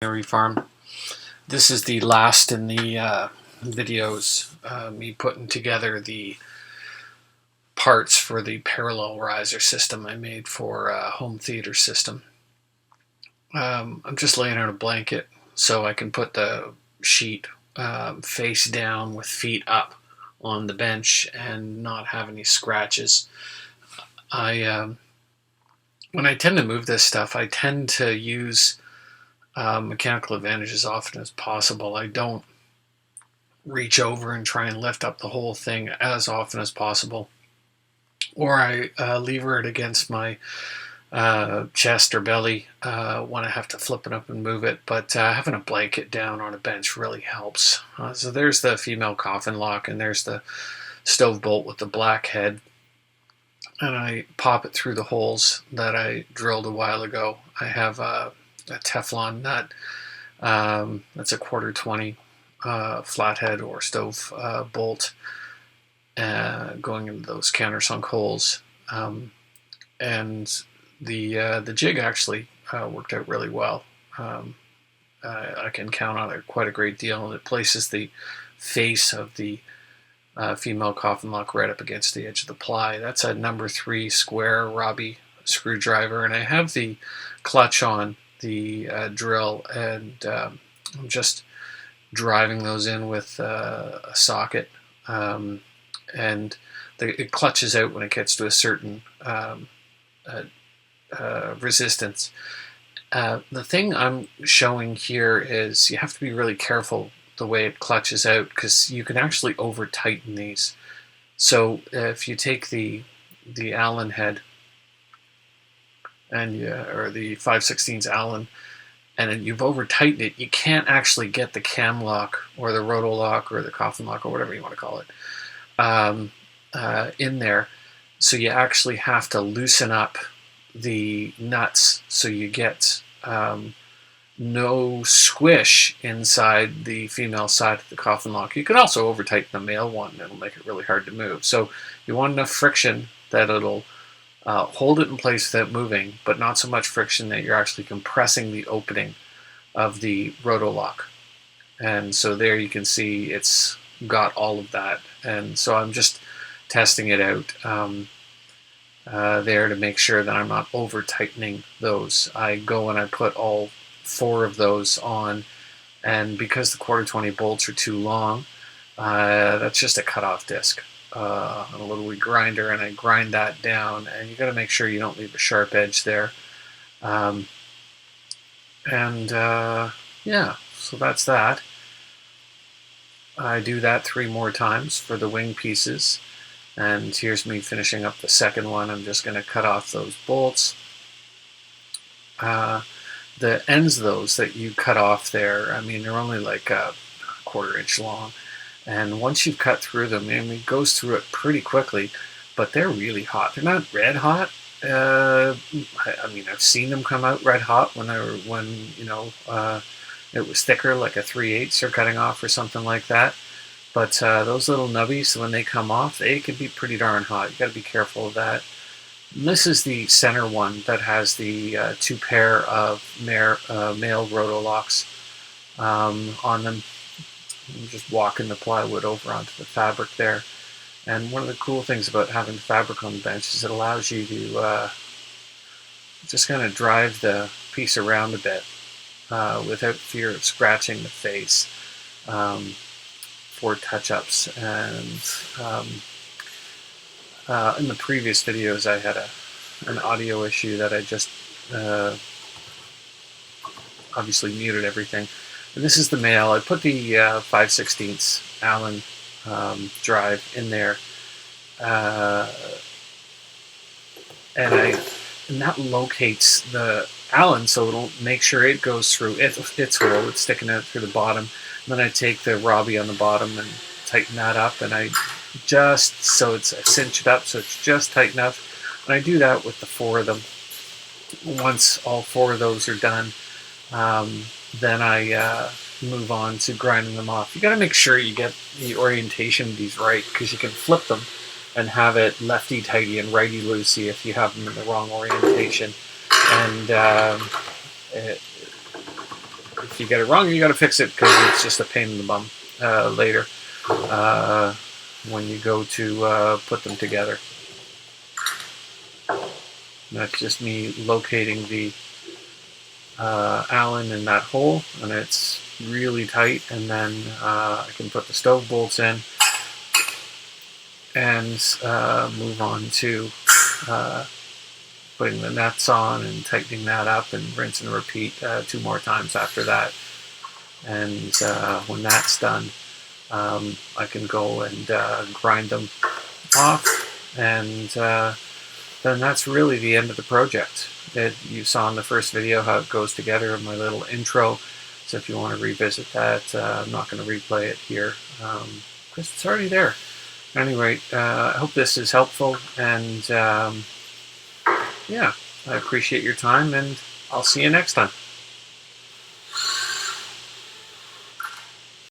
Dairy farm. This is the last in the videos, me putting together the parts for the parallel riser system I made for a home theater system. I'm just laying out a blanket so I can put the sheet face down with feet up on the bench and not have any scratches. When I tend to move this stuff, I tend to use mechanical advantage as often as possible. I don't reach over and try and lift up the whole thing as often as possible, or I lever it against my chest or belly when I have to flip it up and move it. But having a blanket down on a bench really helps. So there's the female coffin lock, and there's the stove bolt with the black head, and I pop it through the holes that I drilled a while ago. I have a Teflon nut. That's a 1/4 20 flathead or stove bolt going into those countersunk holes, and the jig actually worked out really well. I can count on it quite a great deal. It places the face of the female coffin lock right up against the edge of the ply. That's a number 3 square Robbie screwdriver, and I have the clutch on the drill, and I'm just driving those in with a socket, and it clutches out when it gets to a certain resistance. The thing I'm showing here is you have to be really careful the way it clutches out, because you can actually over tighten these. So if you take the Allen head and or the 5/16 Allen, and you've over tightened it, you can't actually get the cam lock or the roto lock or the coffin lock or whatever you want to call it in there. So you actually have to loosen up the nuts so you get no squish inside the female side of the coffin lock. You can also over tighten the male one, and it'll make it really hard to move. So you want enough friction that it'll hold it in place without moving, but not so much friction that you're actually compressing the opening of the roto lock. And so there you can see it's got all of that. And so I'm just testing it out there to make sure that I'm not over tightening those. I go and I put all 4 of those on, and because the 1/4 20 bolts are too long, that's just a cutoff disc. A little wee grinder, and I grind that down, and you got to make sure you don't leave a sharp edge there. Yeah, so that's that. I do that 3 more times for the wing pieces, and here's me finishing up the second one. I'm just going to cut off those bolts. The ends of those that you cut off there, I mean, they're only like a 1/4 inch long. And once you've cut through them, I mean, it goes through it pretty quickly, but they're really hot. They're not red hot. I mean, I've seen them come out red hot when it was thicker, like a 3/8 or cutting off or something like that. But those little nubbies, when they come off, they can be pretty darn hot. You got to be careful of that. And this is the center one that has the 2 pair of male roto locks on them. I'm just walking the plywood over onto the fabric there. And one of the cool things about having the fabric on the bench is it allows you to just kind of drive the piece around a bit without fear of scratching the face for touch-ups. And in the previous videos I had an audio issue that I just obviously muted everything. And this is the male. I put the 5/16 Allen drive in there, and that locates the Allen, so it'll make sure it goes through its hole. It's sticking out through the bottom. And then I take the Robbie on the bottom and tighten that up, and I just so I cinch it up so it's just tight enough. And I do that with the 4 of them. Once all 4 of those are done, then I move on to grinding them off. You got to make sure you get the orientation of these right, because you can flip them and have it lefty tighty and righty loosey if you have them in the wrong orientation. And if you get it wrong, you got to fix it, because it's just a pain in the bum later when you go to put them together. That's just me locating the Allen in that hole, and it's really tight, and then I can put the stove bolts in and move on to putting the nuts on and tightening that up, and rinse and repeat 2 more times after that. And when that's done, I can go and grind them off, and then that's really the end of the project. You saw in the first video how it goes together in my little intro, so if you want to revisit that, I'm not going to replay it here because it's already there. Anyway, I hope this is helpful, and yeah, I appreciate your time, and I'll see you next time.